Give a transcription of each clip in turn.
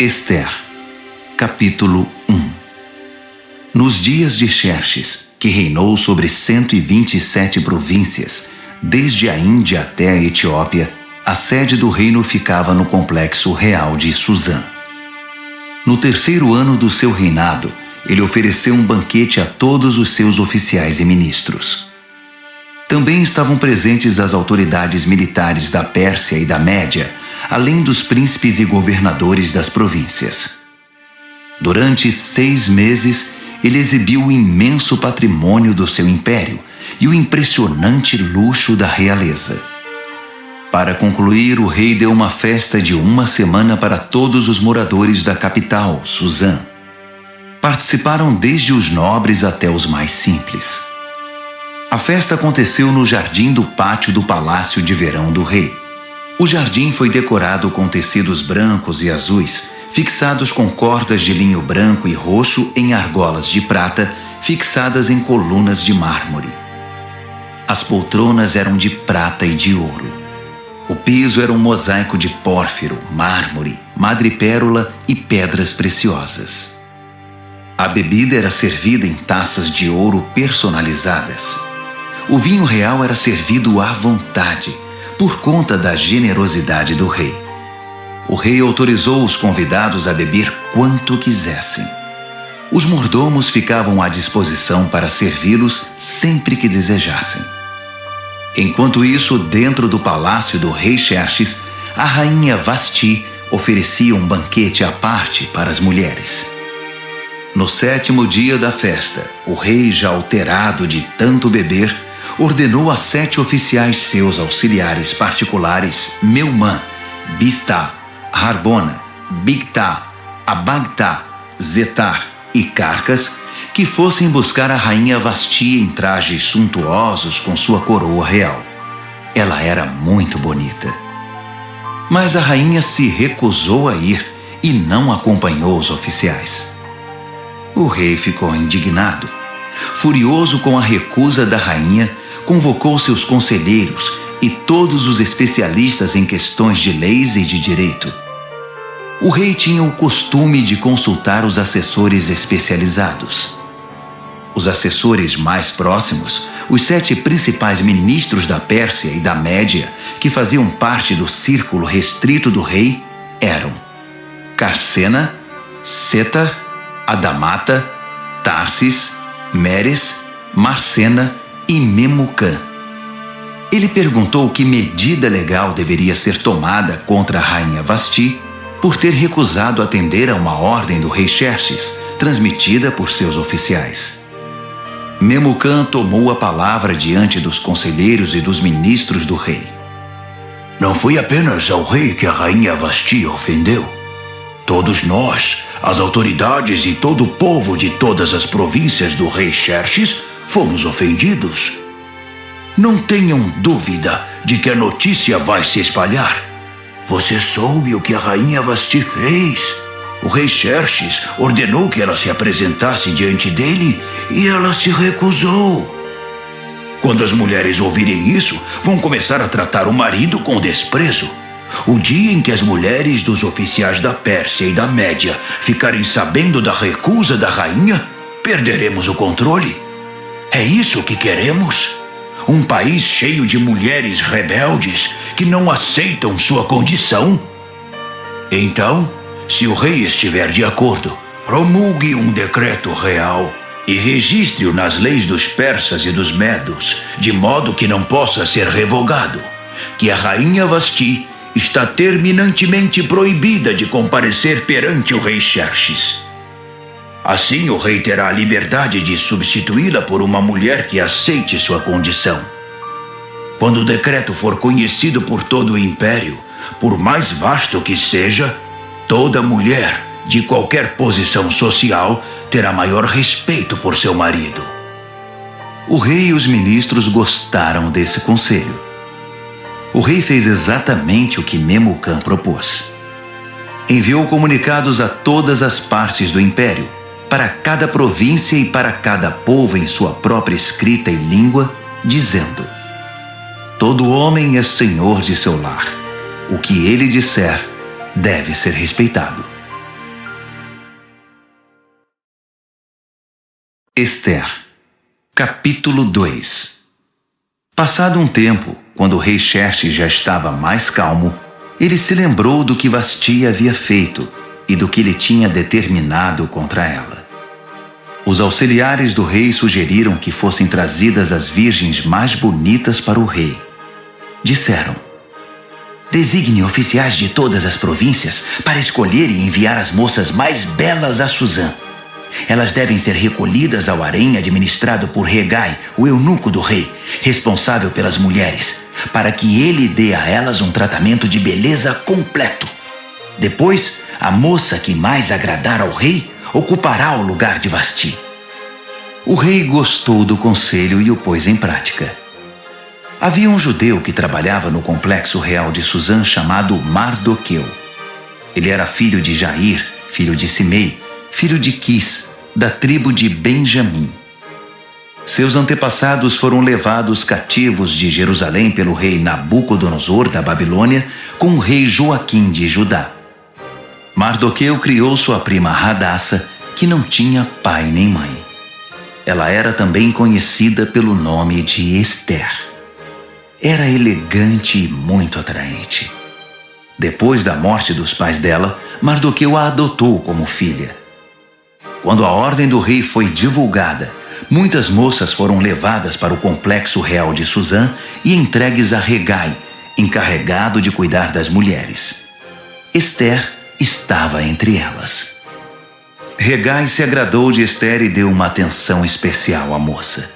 Ester, capítulo 1. Nos dias de Xerxes, que reinou sobre 127 províncias, desde a Índia até a Etiópia, a sede do reino ficava no complexo real de Suzã. No terceiro ano do seu reinado, ele ofereceu um banquete a todos os seus oficiais e ministros. Também estavam presentes as autoridades militares da Pérsia e da Média, além dos príncipes e governadores das províncias. Durante 6 meses, ele exibiu o imenso patrimônio do seu império e o impressionante luxo da realeza. Para concluir, o rei deu uma festa de 1 semana para todos os moradores da capital, Suzã. Participaram desde os nobres até os mais simples. A festa aconteceu no jardim do pátio do palácio de verão do rei. O jardim foi decorado com tecidos brancos e azuis, fixados com cordas de linho branco e roxo em argolas de prata, fixadas em colunas de mármore. As poltronas eram de prata e de ouro. O piso era um mosaico de pórfiro, mármore, madrepérola e pedras preciosas. A bebida era servida em taças de ouro personalizadas. O vinho real era servido à vontade, por conta da generosidade do rei. O rei autorizou os convidados a beber quanto quisessem. Os mordomos ficavam à disposição para servi-los sempre que desejassem. Enquanto isso, dentro do palácio do rei Xerxes, a rainha Vasti oferecia um banquete à parte para as mulheres. No 7º dia da festa, o rei, já alterado de tanto beber, ordenou a 7 oficiais seus auxiliares particulares, Meumã, Biztá, Harbona, Bigtá, Abagtá, Zetar e Carcas, que fossem buscar a rainha Vasti em trajes suntuosos com sua coroa real. Ela era muito bonita. Mas a rainha se recusou a ir e não acompanhou os oficiais. O rei ficou indignado. Furioso com a recusa da rainha, convocou seus conselheiros e todos os especialistas em questões de leis e de direito. O rei tinha o costume de consultar os assessores especializados. Os assessores mais próximos, os 7 principais ministros da Pérsia e da Média, que faziam parte do círculo restrito do rei, eram Carsena, Setar, Adamata, Tarsis, Meres, Marcena e Memucã. Ele perguntou que medida legal deveria ser tomada contra a rainha Vasti por ter recusado atender a uma ordem do rei Xerxes, transmitida por seus oficiais. Memucã tomou a palavra diante dos conselheiros e dos ministros do rei. Não foi apenas ao rei que a rainha Vasti ofendeu. Todos nós, as autoridades e todo o povo de todas as províncias do rei Xerxes, fomos ofendidos. Não tenham dúvida de que a notícia vai se espalhar. Você soube o que a rainha Vasti fez? O rei Xerxes ordenou que ela se apresentasse diante dele e ela se recusou. Quando as mulheres ouvirem isso, vão começar a tratar o marido com desprezo. O dia em que as mulheres dos oficiais da Pérsia e da Média ficarem sabendo da recusa da rainha, perderemos o controle. É isso que queremos? Um país cheio de mulheres rebeldes que não aceitam sua condição? Então, se o rei estiver de acordo, promulgue um decreto real e registre-o nas leis dos persas e dos medos, de modo que não possa ser revogado, que a rainha Vasti está terminantemente proibida de comparecer perante o rei Xerxes. Assim, o rei terá a liberdade de substituí-la por uma mulher que aceite sua condição. Quando o decreto for conhecido por todo o império, por mais vasto que seja, toda mulher, de qualquer posição social, terá maior respeito por seu marido. O rei e os ministros gostaram desse conselho. O rei fez exatamente o que Memucã propôs. Enviou comunicados a todas as partes do império, para cada província e para cada povo em sua própria escrita e língua, dizendo: todo homem é senhor de seu lar. O que ele disser deve ser respeitado. Ester, capítulo 2. Passado um tempo, quando o rei Xerxes já estava mais calmo, ele se lembrou do que Vasti havia feito e do que ele tinha determinado contra ela. Os auxiliares do rei sugeriram que fossem trazidas as virgens mais bonitas para o rei. Disseram: designe oficiais de todas as províncias para escolher e enviar as moças mais belas a Suzã. Elas devem ser recolhidas ao harém administrado por Hegai, o eunuco do rei, responsável pelas mulheres, para que ele dê a elas um tratamento de beleza completo. Depois, a moça que mais agradar ao rei ocupará o lugar de Vasti. O rei gostou do conselho e o pôs em prática. Havia um judeu que trabalhava no complexo real de Suzã chamado Mardoqueu. Ele era filho de Jair, filho de Simei, filho de Quis, da tribo de Benjamim. Seus antepassados foram levados cativos de Jerusalém pelo rei Nabucodonosor da Babilônia com o rei Joaquim de Judá. Mardoqueu criou sua prima Hadassa, que não tinha pai nem mãe. Ela era também conhecida pelo nome de Ester. Era elegante e muito atraente. Depois da morte dos pais dela, Mardoqueu a adotou como filha. Quando a ordem do rei foi divulgada, muitas moças foram levadas para o complexo real de Suzã e entregues a Hegai, encarregado de cuidar das mulheres. Ester estava entre elas. Hegai se agradou de Ester e deu uma atenção especial à moça.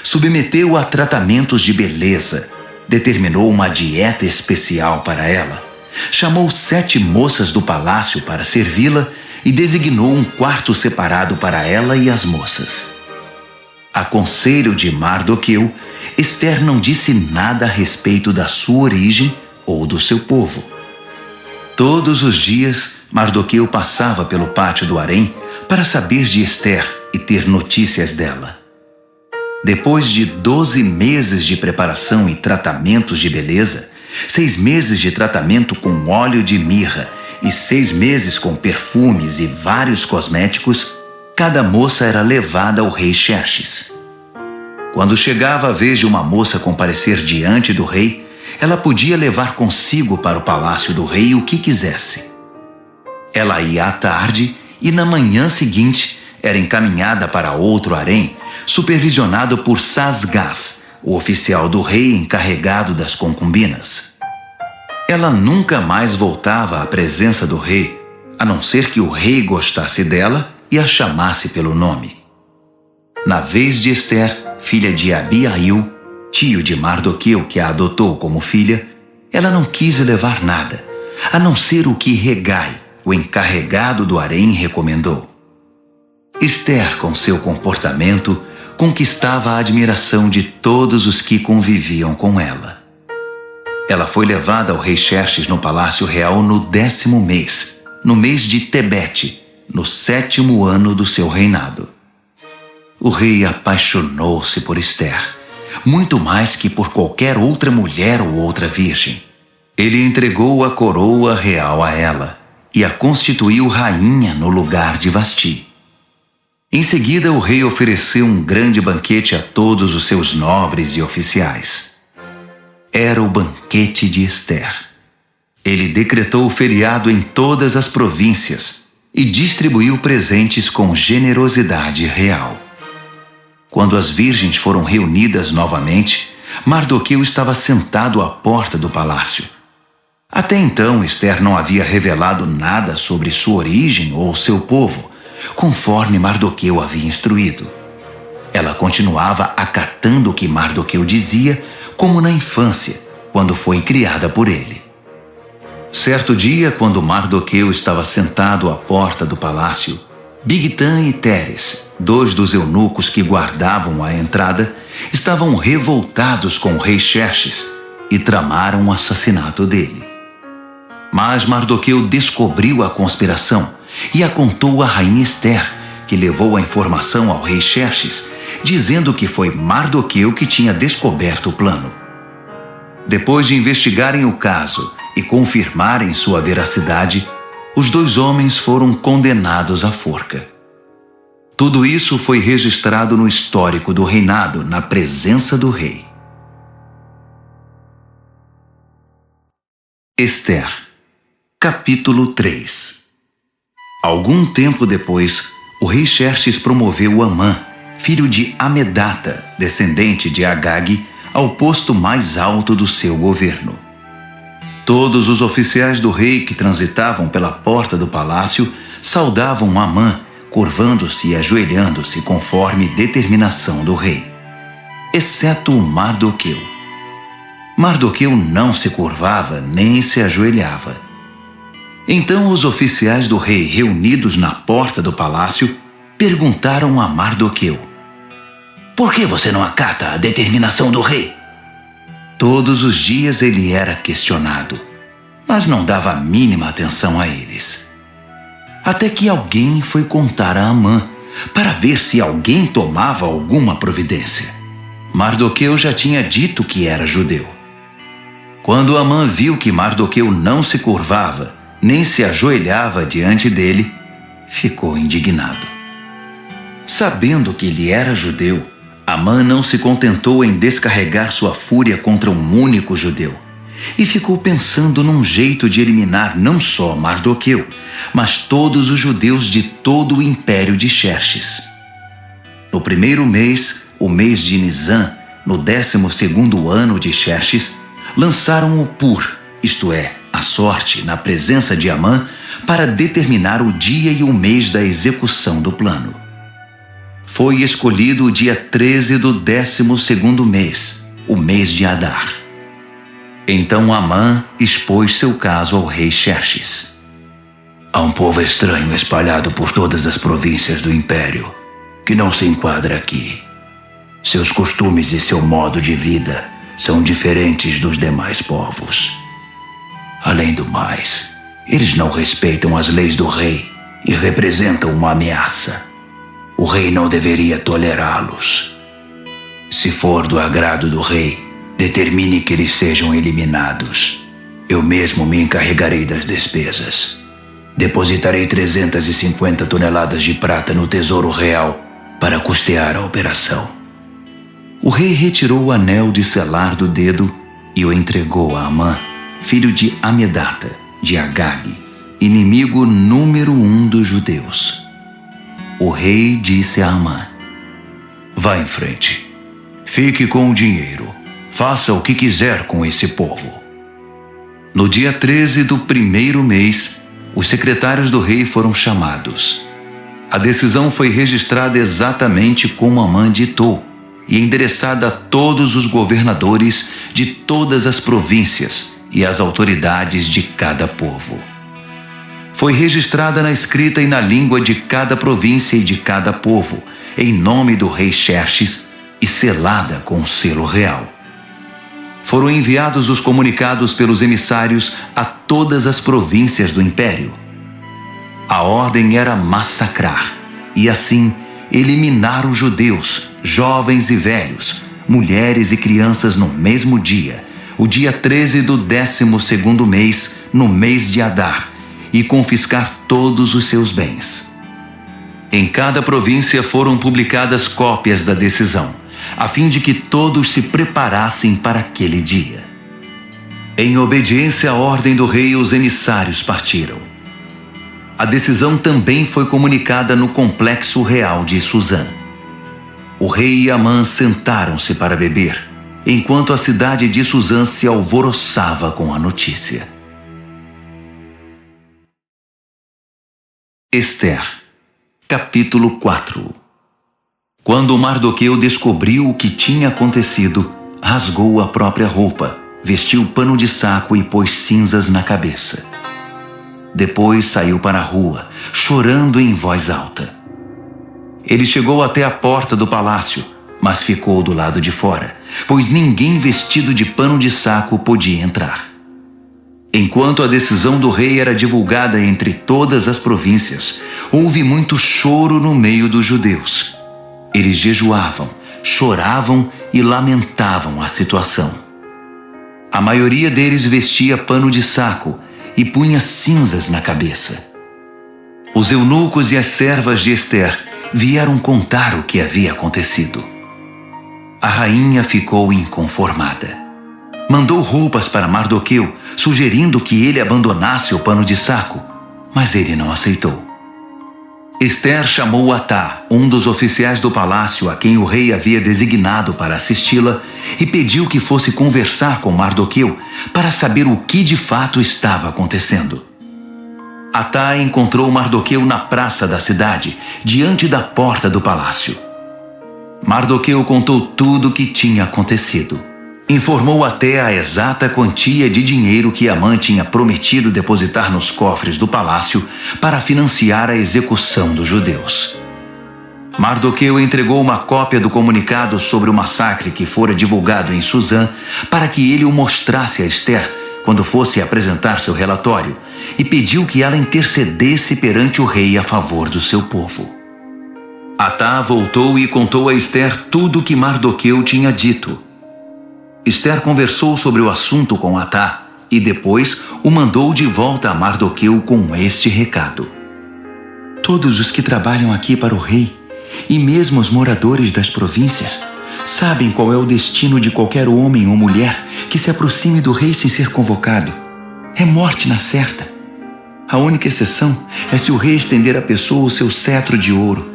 Submeteu-a a tratamentos de beleza, determinou uma dieta especial para ela, chamou 7 moças do palácio para servi-la e designou um quarto separado para ela e as moças. A conselho de Mardoqueu, Ester não disse nada a respeito da sua origem ou do seu povo. Todos os dias, Mardoqueu passava pelo pátio do harém para saber de Ester e ter notícias dela. Depois de 12 meses de preparação e tratamentos de beleza, 6 meses de tratamento com óleo de mirra e 6 meses com perfumes e vários cosméticos, cada moça era levada ao rei Xerxes. Quando chegava a vez de uma moça comparecer diante do rei, ela podia levar consigo para o palácio do rei o que quisesse. Ela ia à tarde e na manhã seguinte era encaminhada para outro harém, supervisionado por Sasgás, o oficial do rei encarregado das concubinas. Ela nunca mais voltava à presença do rei, a não ser que o rei gostasse dela e a chamasse pelo nome. Na vez de Ester, filha de Abiail, tio de Mardoqueu, que a adotou como filha, ela não quis levar nada, a não ser o que Hegai, o encarregado do harém, recomendou. Ester, com seu comportamento, conquistava a admiração de todos os que conviviam com ela. Ela foi levada ao rei Xerxes no palácio real no 10º mês, no mês de Tebete, no 7º ano do seu reinado. O rei apaixonou-se por Ester, muito mais que por qualquer outra mulher ou outra virgem. Ele entregou a coroa real a ela e a constituiu rainha no lugar de Vasti. Em seguida, o rei ofereceu um grande banquete a todos os seus nobres e oficiais. Era o banquete de Ester. Ele decretou o feriado em todas as províncias e distribuiu presentes com generosidade real. Quando as virgens foram reunidas novamente, Mardoqueu estava sentado à porta do palácio. Até então, Ester não havia revelado nada sobre sua origem ou seu povo, conforme Mardoqueu havia instruído. Ela continuava acatando o que Mardoqueu dizia, como na infância, quando foi criada por ele. Certo dia, quando Mardoqueu estava sentado à porta do palácio, Bigtã e Teres, 2 dos eunucos que guardavam a entrada, estavam revoltados com o rei Xerxes e tramaram o assassinato dele. Mas Mardoqueu descobriu a conspiração e a contou à rainha Ester, que levou a informação ao rei Xerxes, dizendo que foi Mardoqueu que tinha descoberto o plano. Depois de investigarem o caso e confirmarem sua veracidade, os 2 homens foram condenados à forca. Tudo isso foi registrado no histórico do reinado, na presença do rei. Ester, capítulo 3. Algum tempo depois, o rei Xerxes promoveu Amã, filho de Amedata, descendente de Agag, ao posto mais alto do seu governo. Todos os oficiais do rei que transitavam pela porta do palácio saudavam Amã, curvando-se e ajoelhando-se conforme determinação do rei, exceto Mardoqueu. Mardoqueu não se curvava nem se ajoelhava. Então os oficiais do rei, reunidos na porta do palácio, perguntaram a Mardoqueu: "Por que você não acata a determinação do rei?" Todos os dias ele era questionado, mas não dava a mínima atenção a eles. Até que alguém foi contar a Amã, para ver se alguém tomava alguma providência. Mardoqueu já tinha dito que era judeu. Quando Amã viu que Mardoqueu não se curvava, nem se ajoelhava diante dele, ficou indignado. Sabendo que ele era judeu, Amã não se contentou em descarregar sua fúria contra um único judeu, e ficou pensando num jeito de eliminar não só Mardoqueu, mas todos os judeus de todo o império de Xerxes. No primeiro mês, o mês de Nisã, no 12º ano de Xerxes, lançaram o Pur, isto é, a sorte, na presença de Amã, para determinar o dia e o mês da execução do plano. Foi escolhido o dia 13 do 12º mês, o mês de Adar. Então Amã expôs seu caso ao rei Xerxes. "Há um povo estranho espalhado por todas as províncias do império, que não se enquadra aqui. Seus costumes e seu modo de vida são diferentes dos demais povos. Além do mais, eles não respeitam as leis do rei e representam uma ameaça. O rei não deveria tolerá-los. Se for do agrado do rei, determine que eles sejam eliminados. Eu mesmo me encarregarei das despesas. Depositarei 350 toneladas de prata no Tesouro Real para custear a operação." O rei retirou o anel de selar do dedo e o entregou a Amã, filho de Amedata, de Agag, inimigo número 1 dos judeus. O rei disse a Amã: "Vá em frente. Fique com o dinheiro. Faça o que quiser com esse povo." No dia 13 do primeiro mês, os secretários do rei foram chamados. A decisão foi registrada exatamente como Amã ditou e endereçada a todos os governadores de todas as províncias e às autoridades de cada povo. Foi registrada na escrita e na língua de cada província e de cada povo, em nome do rei Xerxes, e selada com o selo real. Foram enviados os comunicados pelos emissários a todas as províncias do império. A ordem era massacrar, e assim eliminar os judeus, jovens e velhos, mulheres e crianças no mesmo dia, o dia 13 do 12º mês, no mês de Adar, e confiscar todos os seus bens. Em cada província foram publicadas cópias da decisão, a fim de que todos se preparassem para aquele dia. Em obediência à ordem do rei, os emissários partiram. A decisão também foi comunicada no complexo real de Suzã. O rei e Amã sentaram-se para beber, enquanto a cidade de Suzã se alvoroçava com a notícia. Ester, capítulo 4. Quando Mardoqueu descobriu o que tinha acontecido, rasgou a própria roupa, vestiu pano de saco e pôs cinzas na cabeça. Depois saiu para a rua, chorando em voz alta. Ele chegou até a porta do palácio, mas ficou do lado de fora, pois ninguém vestido de pano de saco podia entrar. Enquanto a decisão do rei era divulgada entre todas as províncias, houve muito choro no meio dos judeus. Eles jejuavam, choravam e lamentavam a situação. A maioria deles vestia pano de saco e punha cinzas na cabeça. Os eunucos e as servas de Ester vieram contar o que havia acontecido. A rainha ficou inconformada. Mandou roupas para Mardoqueu, sugerindo que ele abandonasse o pano de saco, mas ele não aceitou. Esther chamou Atá, um dos oficiais do palácio a quem o rei havia designado para assisti-la, e pediu que fosse conversar com Mardoqueu para saber o que de fato estava acontecendo. Atá encontrou Mardoqueu na praça da cidade, diante da porta do palácio. Mardoqueu contou tudo o que tinha acontecido. Informou até a exata quantia de dinheiro que Amã tinha prometido depositar nos cofres do palácio para financiar a execução dos judeus. Mardoqueu entregou uma cópia do comunicado sobre o massacre que fora divulgado em Suzã para que ele o mostrasse a Esther quando fosse apresentar seu relatório, e pediu que ela intercedesse perante o rei a favor do seu povo. Atá voltou e contou a Esther tudo o que Mardoqueu tinha dito. Esther conversou sobre o assunto com Atá e depois o mandou de volta a Mardoqueu com este recado: todos os que trabalham aqui para o rei, e mesmo os moradores das províncias, sabem qual é o destino de qualquer homem ou mulher que se aproxime do rei sem ser convocado. É morte na certa. A única exceção é se o rei estender à pessoa o seu cetro de ouro.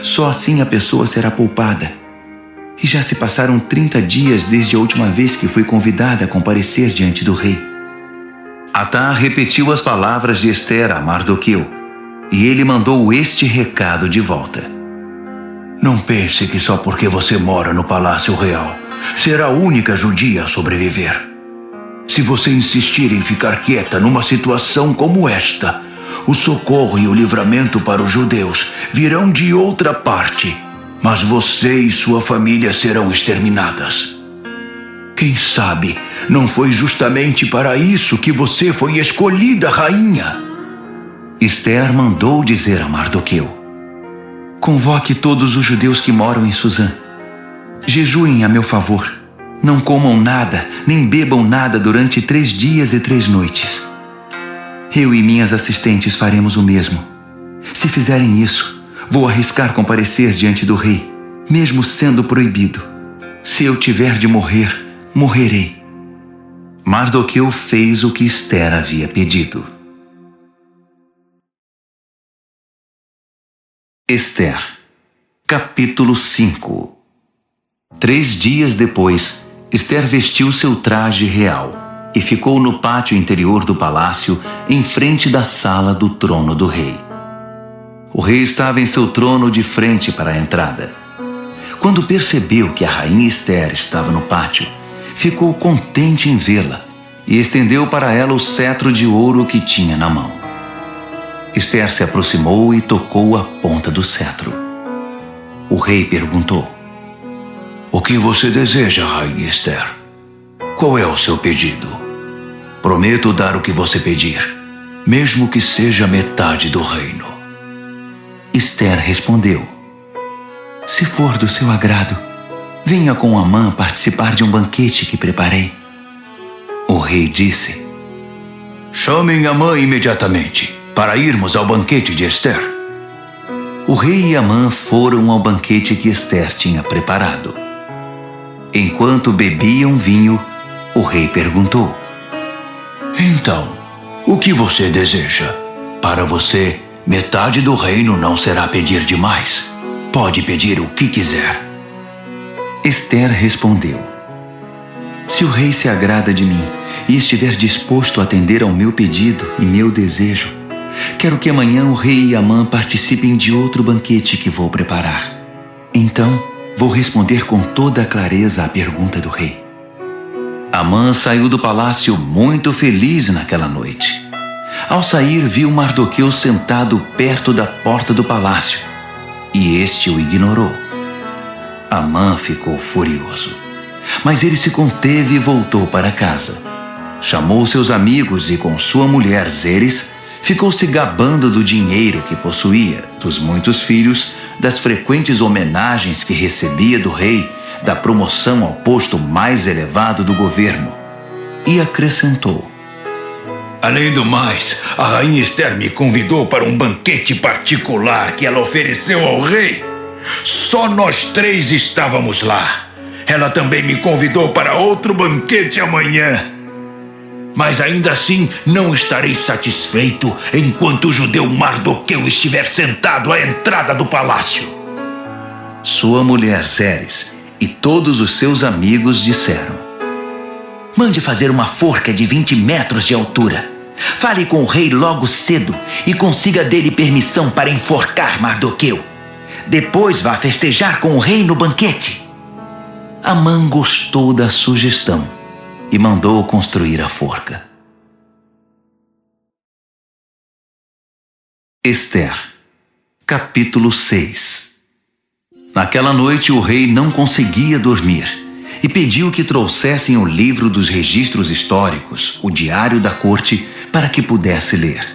Só assim a pessoa será poupada. E já se passaram 30 dias desde a última vez que fui convidada a comparecer diante do rei. Atá repetiu as palavras de Esther a Mardoqueu, e ele mandou este recado de volta: não pense que só porque você mora no Palácio Real será a única judia a sobreviver. Se você insistir em ficar quieta numa situação como esta, o socorro e o livramento para os judeus virão de outra parte, mas você e sua família serão exterminadas. Quem sabe não foi justamente para isso que você foi escolhida rainha? Esther mandou dizer a Mardoqueu: convoque todos os judeus que moram em Suzã. Jejuem a meu favor. Não comam nada, nem bebam nada durante 3 dias e 3 noites. Eu e minhas assistentes faremos o mesmo. Se fizerem isso, vou arriscar comparecer diante do rei, mesmo sendo proibido. Se eu tiver de morrer, morrerei. Mardoqueu fez o que Esther havia pedido. Esther, capítulo 5. 3 dias depois, Esther vestiu seu traje real e ficou no pátio interior do palácio, em frente da sala do trono do rei. O rei estava em seu trono de frente para a entrada. Quando percebeu que a rainha Esther estava no pátio, ficou contente em vê-la e estendeu para ela o cetro de ouro que tinha na mão. Esther se aproximou e tocou a ponta do cetro. O rei perguntou: o que você deseja, rainha Esther? Qual é o seu pedido? Prometo dar o que você pedir, mesmo que seja metade do reino. Esther respondeu: se for do seu agrado, venha com Amã participar de um banquete que preparei. O rei disse: chamem Amã imediatamente, para irmos ao banquete de Esther. O rei e Amã foram ao banquete que Esther tinha preparado. Enquanto bebiam vinho, o rei perguntou: então, o que você deseja? Para você, metade do reino não será pedir demais. Pode pedir o que quiser. Esther respondeu: se o rei se agrada de mim e estiver disposto a atender ao meu pedido e meu desejo, quero que amanhã o rei e Amã participem de outro banquete que vou preparar. Então, vou responder com toda a clareza à pergunta do rei. Amã saiu do palácio muito feliz naquela noite. Ao sair, viu Mardoqueu sentado perto da porta do palácio, e este o ignorou. Amã ficou furioso, mas ele se conteve e voltou para casa. Chamou seus amigos e, com sua mulher Zeres, ficou se gabando do dinheiro que possuía, dos muitos filhos, das frequentes homenagens que recebia do rei, da promoção ao posto mais elevado do governo. E acrescentou: Além do mais, a rainha Esther me convidou para um banquete particular que ela ofereceu ao rei. Só nós 3 estávamos lá. Ela também me convidou para outro banquete amanhã. Mas ainda assim não estarei satisfeito enquanto o judeu Mardoqueu estiver sentado à entrada do palácio. Sua mulher Zeres e todos os seus amigos disseram: mande fazer uma forca de 20 metros de altura. Fale com o rei logo cedo e consiga dele permissão para enforcar Mardoqueu. Depois vá festejar com o rei no banquete. Amã gostou da sugestão e mandou construir a forca. Esther, capítulo 6. Naquela noite o rei não conseguia dormir e pediu que trouxessem o livro dos registros históricos, o diário da corte, para que pudesse ler.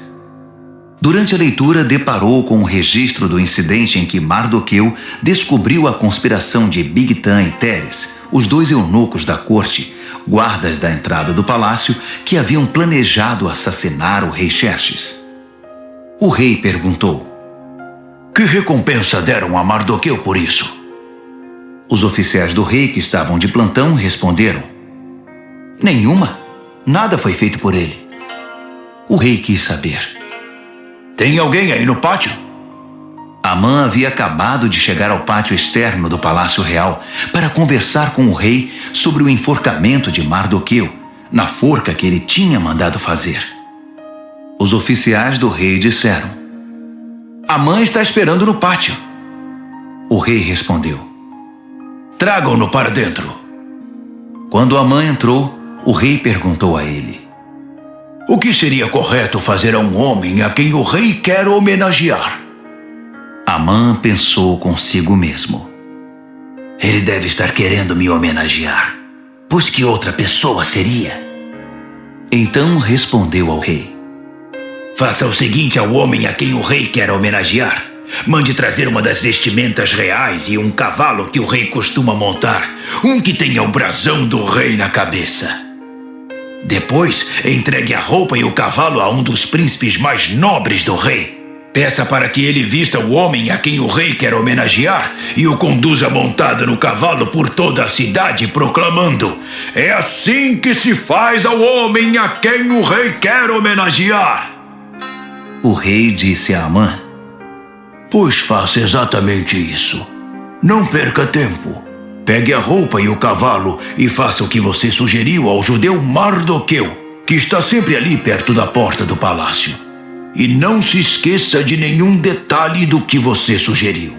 Durante a leitura, deparou com o registro do incidente em que Mardoqueu descobriu a conspiração de Bigtan e Teres, os 2 eunucos da corte, guardas da entrada do palácio, que haviam planejado assassinar o rei Xerxes. O rei perguntou: que recompensa deram a Mardoqueu por isso? Os oficiais do rei que estavam de plantão responderam: nenhuma. Nada foi feito por ele. O rei quis saber: tem alguém aí no pátio? Amã havia acabado de chegar ao pátio externo do Palácio Real para conversar com o rei sobre o enforcamento de Mardoqueu, na forca que ele tinha mandado fazer. Os oficiais do rei disseram: Amã está esperando no pátio. O rei respondeu: tragam-no para dentro. Quando Amã entrou, o rei perguntou a ele: o que seria correto fazer a um homem a quem o rei quer homenagear? Amã pensou consigo mesmo: ele deve estar querendo me homenagear, pois que outra pessoa seria? Então respondeu ao rei: faça o seguinte ao homem a quem o rei quer homenagear. Mande trazer uma das vestimentas reais e um cavalo que o rei costuma montar, um que tenha o brasão do rei na cabeça. Depois, entregue a roupa e o cavalo a um dos príncipes mais nobres do rei. Peça para que ele vista o homem a quem o rei quer homenagear e o conduza montado no cavalo por toda a cidade, proclamando: é assim que se faz ao homem a quem o rei quer homenagear. O rei disse a Amã: pois faça exatamente isso. Não perca tempo. Pegue a roupa e o cavalo e faça o que você sugeriu ao judeu Mardoqueu, que está sempre ali perto da porta do palácio. E não se esqueça de nenhum detalhe do que você sugeriu.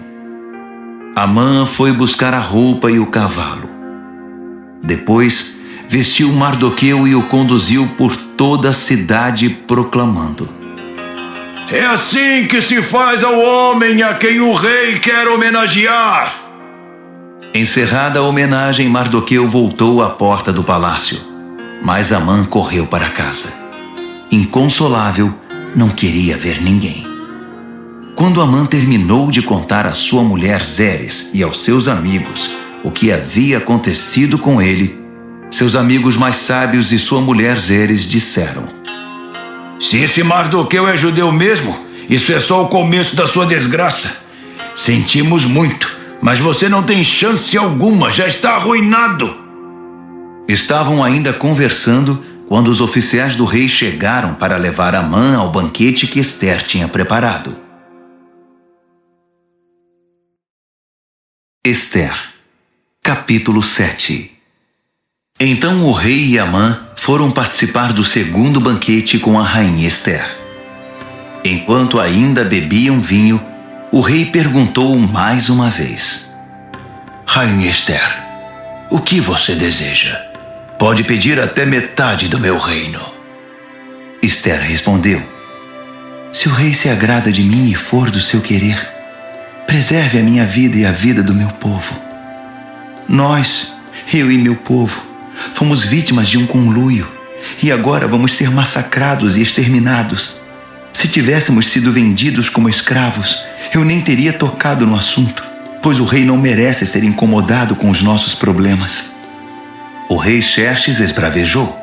Amã foi buscar a roupa e o cavalo. Depois, vestiu Mardoqueu e o conduziu por toda a cidade, proclamando: é assim que se faz ao homem a quem o rei quer homenagear. Encerrada a homenagem, Mardoqueu voltou à porta do palácio, mas Amã correu para casa. Inconsolável, não queria ver ninguém. Quando Amã terminou de contar à sua mulher Zeres e aos seus amigos o que havia acontecido com ele, seus amigos mais sábios e sua mulher Zeres disseram: se esse Mardoqueu é judeu mesmo, isso é só o começo da sua desgraça. Sentimos muito, mas você não tem chance alguma, já está arruinado. Estavam ainda conversando quando os oficiais do rei chegaram para levar Amã ao banquete que Esther tinha preparado. Esther, capítulo 7. Então o rei e Amã foram participar do segundo banquete com a rainha Esther. Enquanto ainda bebiam vinho, o rei perguntou mais uma vez: rainha Esther, o que você deseja? Pode pedir até metade do meu reino. Esther respondeu: se o rei se agrada de mim e for do seu querer, preserve a minha vida e a vida do meu povo. Nós, eu e meu povo, fomos vítimas de um conluio e agora vamos ser massacrados e exterminados. Se tivéssemos sido vendidos como escravos, eu nem teria tocado no assunto, pois o rei não merece ser incomodado com os nossos problemas. O rei Xerxes esbravejou: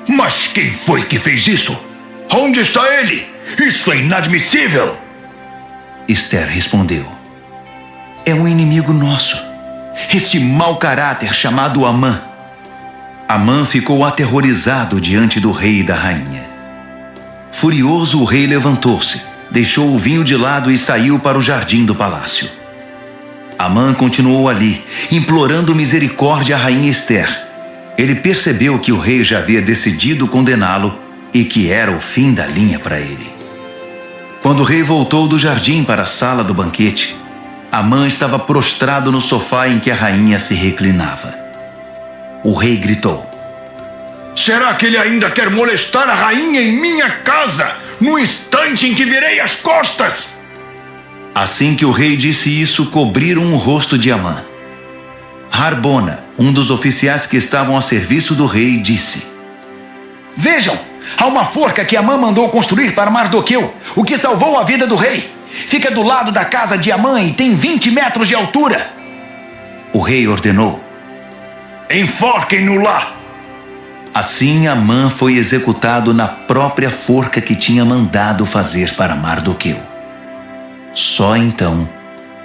mas Mas quem foi que fez isso? Onde está ele? Isso é inadmissível! Esther respondeu: é um inimigo nosso, este mau caráter chamado Amã. Amã ficou aterrorizado diante do rei e da rainha. Furioso, o rei levantou-se, deixou o vinho de lado e saiu para o jardim do palácio. Amã continuou ali, implorando misericórdia à rainha Esther. Ele percebeu que o rei já havia decidido condená-lo e que era o fim da linha para ele. Quando o rei voltou do jardim para a sala do banquete, Amã estava prostrado no sofá em que a rainha se reclinava. O rei gritou: será que ele ainda quer molestar a rainha em minha casa, no instante em que virei as costas? Assim que o rei disse isso, cobriram o rosto de Amã. Harbona, um dos oficiais que estavam a serviço do rei, disse: vejam, há uma forca que Amã mandou construir para Mardoqueu, o que salvou a vida do rei. Fica do lado da casa de Amã e tem 20 metros de altura. O rei ordenou: enforquem-no lá! Assim Amã foi executado na própria forca que tinha mandado fazer para Mardoqueu. Só então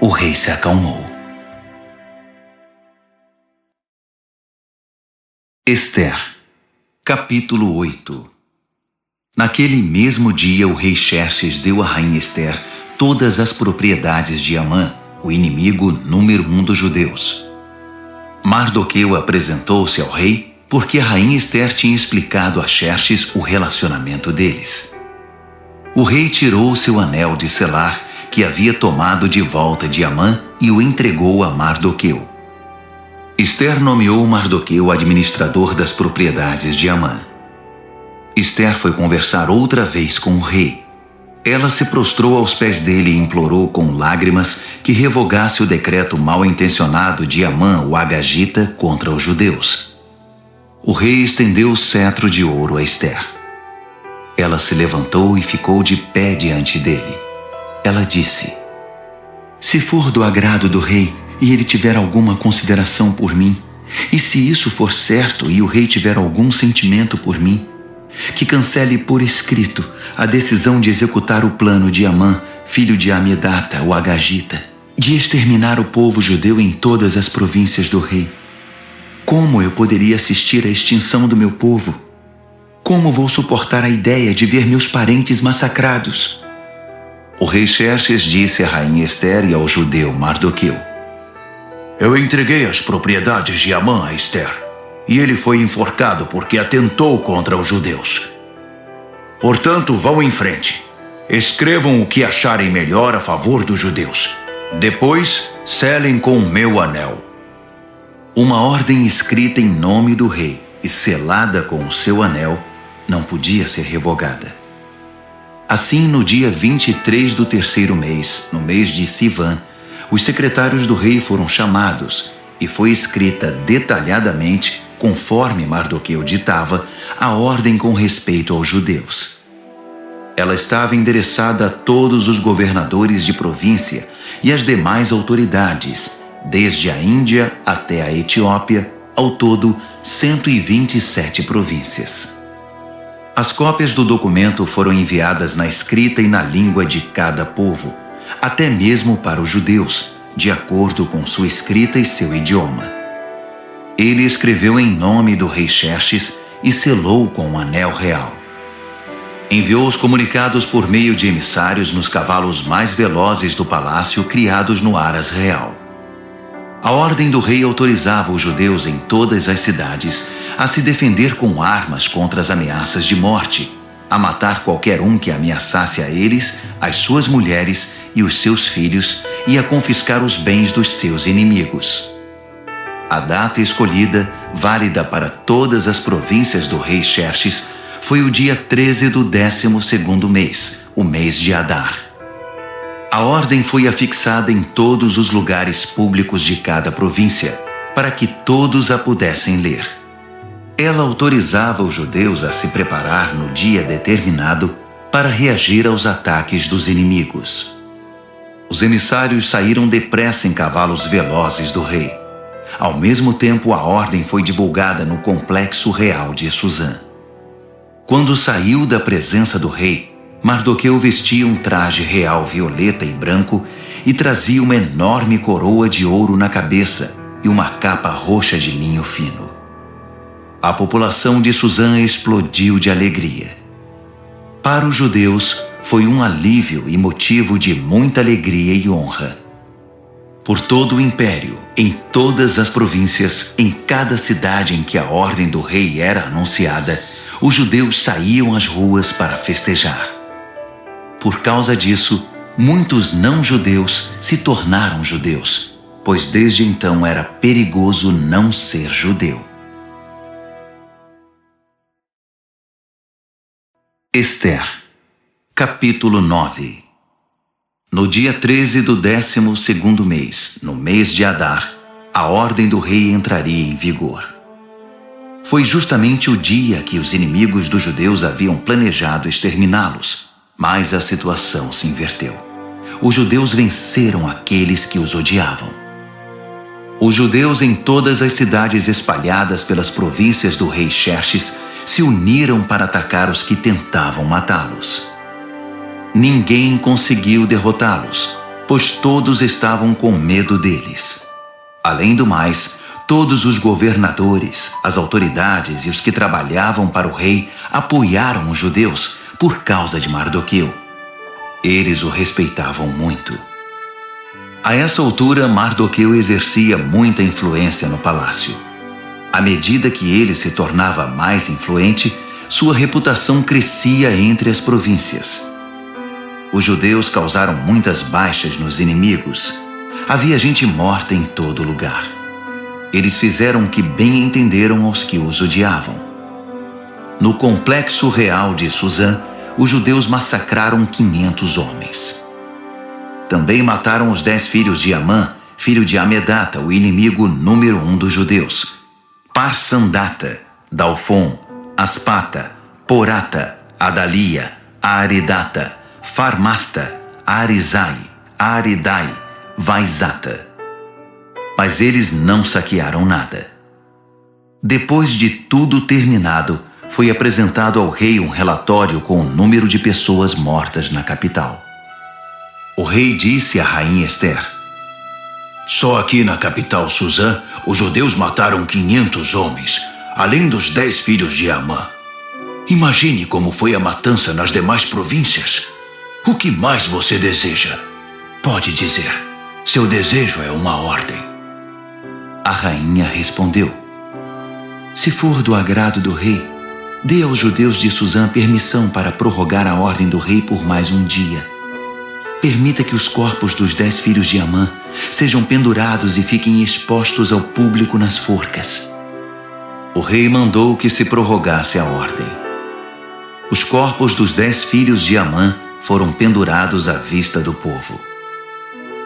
o rei se acalmou. Esther, capítulo 8. Naquele mesmo dia o rei Xerxes deu à rainha Esther todas as propriedades de Amã, o inimigo número 1 dos judeus. Mardoqueu apresentou-se ao rei porque a rainha Esther tinha explicado a Xerxes o relacionamento deles. O rei tirou seu anel de selar, que havia tomado de volta de Amã, e o entregou a Mardoqueu. Esther nomeou Mardoqueu administrador das propriedades de Amã. Esther foi conversar outra vez com o rei. Ela se prostrou aos pés dele e implorou com lágrimas que revogasse o decreto mal-intencionado de Amã, o Agagita, contra os judeus. O rei estendeu o cetro de ouro a Esther. Ela se levantou e ficou de pé diante dele. Ela disse: se for do agrado do rei e ele tiver alguma consideração por mim, e se isso for certo e o rei tiver algum sentimento por mim, que cancele por escrito a decisão de executar o plano de Amã, filho de Amedata, o Agagita, de exterminar o povo judeu em todas as províncias do rei. Como eu poderia assistir à extinção do meu povo? Como vou suportar a ideia de ver meus parentes massacrados? O rei Xerxes disse à rainha Esther e ao judeu Mardoqueu: eu entreguei as propriedades de Amã a Esther, e ele foi enforcado porque atentou contra os judeus. Portanto, vão em frente. Escrevam o que acharem melhor a favor dos judeus. Depois, selem com o meu anel. Uma ordem escrita em nome do rei e selada com o seu anel não podia ser revogada. Assim, no dia 23 do terceiro mês, no mês de Sivan, os secretários do rei foram chamados e foi escrita detalhadamente, conforme Mardoqueu ditava, a ordem com respeito aos judeus. Ela estava endereçada a todos os governadores de província e as demais autoridades, desde a Índia até a Etiópia, ao todo 127 províncias. As cópias do documento foram enviadas na escrita e na língua de cada povo, até mesmo para os judeus, de acordo com sua escrita e seu idioma. Ele escreveu em nome do rei Xerxes e selou com um anel real. Enviou os comunicados por meio de emissários nos cavalos mais velozes do palácio criados no Aras Real. A ordem do rei autorizava os judeus em todas as cidades a se defender com armas contra as ameaças de morte, a matar qualquer um que ameaçasse a eles, as suas mulheres e os seus filhos, e a confiscar os bens dos seus inimigos. A data escolhida, válida para todas as províncias do rei Xerxes, foi o dia 13 do 12º mês, o mês de Adar. A ordem foi afixada em todos os lugares públicos de cada província, para que todos a pudessem ler. Ela autorizava os judeus a se preparar no dia determinado para reagir aos ataques dos inimigos. Os emissários saíram depressa em cavalos velozes do rei. Ao mesmo tempo, a ordem foi divulgada no complexo real de Suzã. Quando saiu da presença do rei, Mardoqueu vestia um traje real violeta e branco e trazia uma enorme coroa de ouro na cabeça e uma capa roxa de linho fino. A população de Suzã explodiu de alegria. Para os judeus, foi um alívio e motivo de muita alegria e honra. Por todo o império, em todas as províncias, em cada cidade em que a ordem do rei era anunciada, os judeus saíam às ruas para festejar. Por causa disso, muitos não-judeus se tornaram judeus, pois desde então era perigoso não ser judeu. Ester, capítulo 9. No dia 13 do 12º mês, no mês de Adar, a ordem do rei entraria em vigor. Foi justamente o dia que os inimigos dos judeus haviam planejado exterminá-los, mas a situação se inverteu. Os judeus venceram aqueles que os odiavam. Os judeus em todas as cidades espalhadas pelas províncias do rei Xerxes se uniram para atacar os que tentavam matá-los. Ninguém conseguiu derrotá-los, pois todos estavam com medo deles. Além do mais, todos os governadores, as autoridades e os que trabalhavam para o rei apoiaram os judeus por causa de Mardoqueu. Eles o respeitavam muito. A essa altura, Mardoqueu exercia muita influência no palácio. À medida que ele se tornava mais influente, sua reputação crescia entre as províncias. Os judeus causaram muitas baixas nos inimigos. Havia gente morta em todo lugar. Eles fizeram o que bem entenderam aos que os odiavam. No complexo real de Suzã, os judeus massacraram 500 homens. Também mataram os 10 filhos de Amã, filho de Amedata, o inimigo número 1 dos judeus. Parsandata, Dalfon, Aspata, Porata, Adalia, Aridata, Farmasta, Arizai, Aridai, Vaizata. Mas eles não saquearam nada. Depois de tudo terminado, foi apresentado ao rei um relatório com o número de pessoas mortas na capital. O rei disse à rainha Ester: Só aqui na capital Suzã, os judeus mataram 500 homens, além dos 10 filhos de Amã. Imagine como foi a matança nas demais províncias. O que mais você deseja? Pode dizer. Seu desejo é uma ordem. A rainha respondeu: Se for do agrado do rei, dê aos judeus de Suzã permissão para prorrogar a ordem do rei por mais um dia. Permita que os corpos dos 10 filhos de Amã sejam pendurados e fiquem expostos ao público nas forcas. O rei mandou que se prorrogasse a ordem. Os corpos dos 10 filhos de Amã foram pendurados à vista do povo.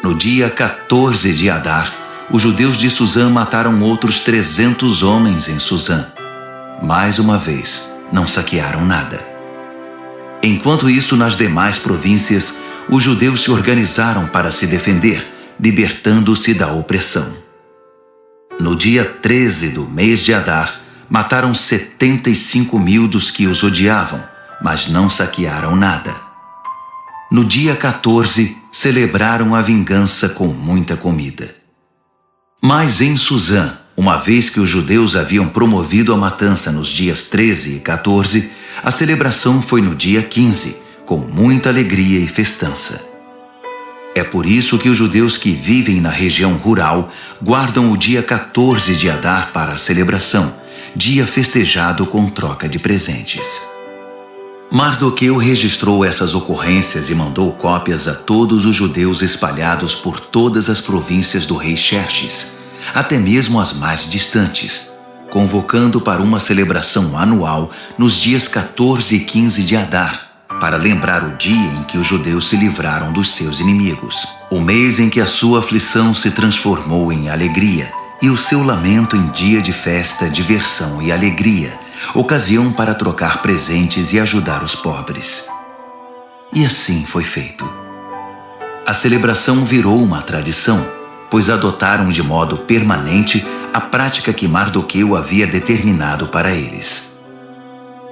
No dia 14 de Adar, os judeus de Suzã mataram outros 300 homens em Suzã. Mais uma vez, não saquearam nada. Enquanto isso, nas demais províncias, os judeus se organizaram para se defender, libertando-se da opressão. No dia 13 do mês de Adar, mataram 75.000 dos que os odiavam, mas não saquearam nada. No dia 14, celebraram a vingança com muita comida. Mas em Suzã, uma vez que os judeus haviam promovido a matança nos dias 13 e 14, a celebração foi no dia 15, com muita alegria e festança. É por isso que os judeus que vivem na região rural guardam o dia 14 de Adar para a celebração, dia festejado com troca de presentes. Mardoqueu registrou essas ocorrências e mandou cópias a todos os judeus espalhados por todas as províncias do rei Xerxes, até mesmo as mais distantes, convocando para uma celebração anual nos dias 14 e 15 de Adar, para lembrar o dia em que os judeus se livraram dos seus inimigos, o mês em que a sua aflição se transformou em alegria e o seu lamento em dia de festa, diversão e alegria, ocasião para trocar presentes e ajudar os pobres. E assim foi feito. A celebração virou uma tradição, pois adotaram de modo permanente a prática que Mardoqueu havia determinado para eles.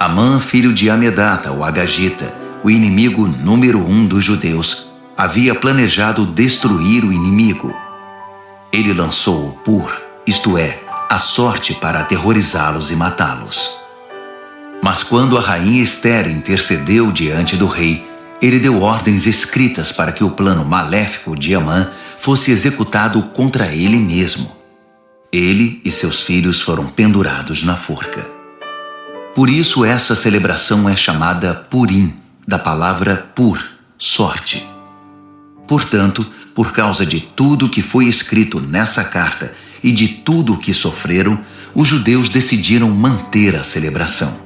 Amã, filho de Amedata, o Agagita, o inimigo número 1 dos judeus, havia planejado destruir o inimigo. Ele lançou o pur, isto é, a sorte para aterrorizá-los e matá-los. Mas quando a rainha Ester intercedeu diante do rei, ele deu ordens escritas para que o plano maléfico de Amã fosse executado contra ele mesmo. Ele e seus filhos foram pendurados na forca. Por isso essa celebração é chamada Purim, da palavra pur, sorte. Portanto, por causa de tudo que foi escrito nessa carta e de tudo o que sofreram, os judeus decidiram manter a celebração.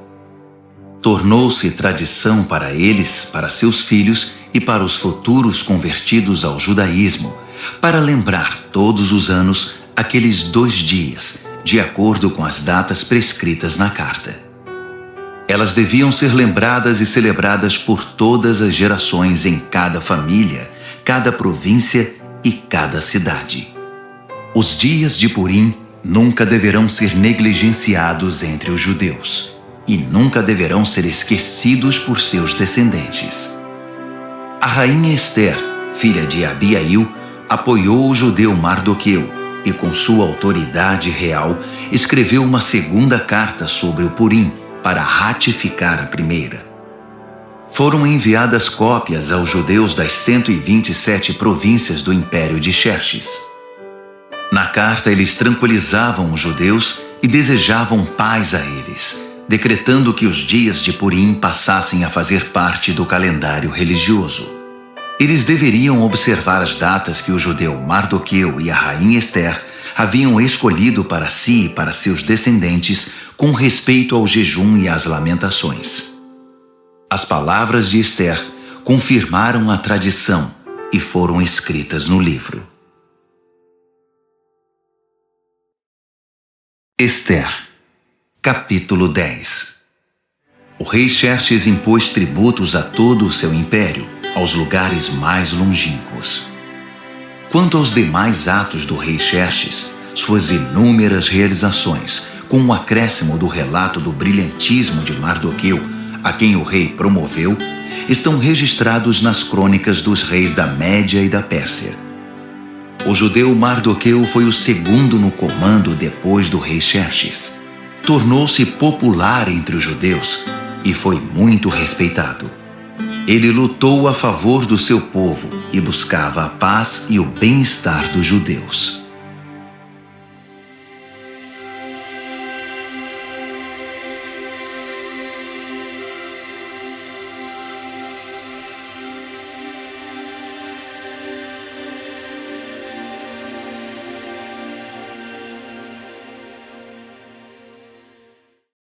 Tornou-se tradição para eles, para seus filhos e para os futuros convertidos ao judaísmo, para lembrar todos os anos aqueles 2 dias, de acordo com as datas prescritas na carta. Elas deviam ser lembradas e celebradas por todas as gerações em cada família, cada província e cada cidade. Os dias de Purim nunca deverão ser negligenciados entre os judeus e nunca deverão ser esquecidos por seus descendentes. A rainha Ester, filha de Abiail, apoiou o judeu Mardoqueu e, com sua autoridade real, escreveu uma segunda carta sobre o Purim para ratificar a primeira. Foram enviadas cópias aos judeus das 127 províncias do Império de Xerxes. Na carta, eles tranquilizavam os judeus e desejavam paz a eles, decretando que os dias de Purim passassem a fazer parte do calendário religioso. Eles deveriam observar as datas que o judeu Mardoqueu e a rainha Ester haviam escolhido para si e para seus descendentes com respeito ao jejum e às lamentações. As palavras de Ester confirmaram a tradição e foram escritas no livro. Ester, capítulo 10. O rei Xerxes impôs tributos a todo o seu império, aos lugares mais longínquos. Quanto aos demais atos do rei Xerxes, suas inúmeras realizações, com o acréscimo do relato do brilhantismo de Mardoqueu, a quem o rei promoveu, estão registrados nas crônicas dos reis da Média e da Pérsia. O judeu Mardoqueu foi o segundo no comando depois do rei Xerxes. Tornou-se popular entre os judeus e foi muito respeitado. Ele lutou a favor do seu povo e buscava a paz e o bem-estar dos judeus.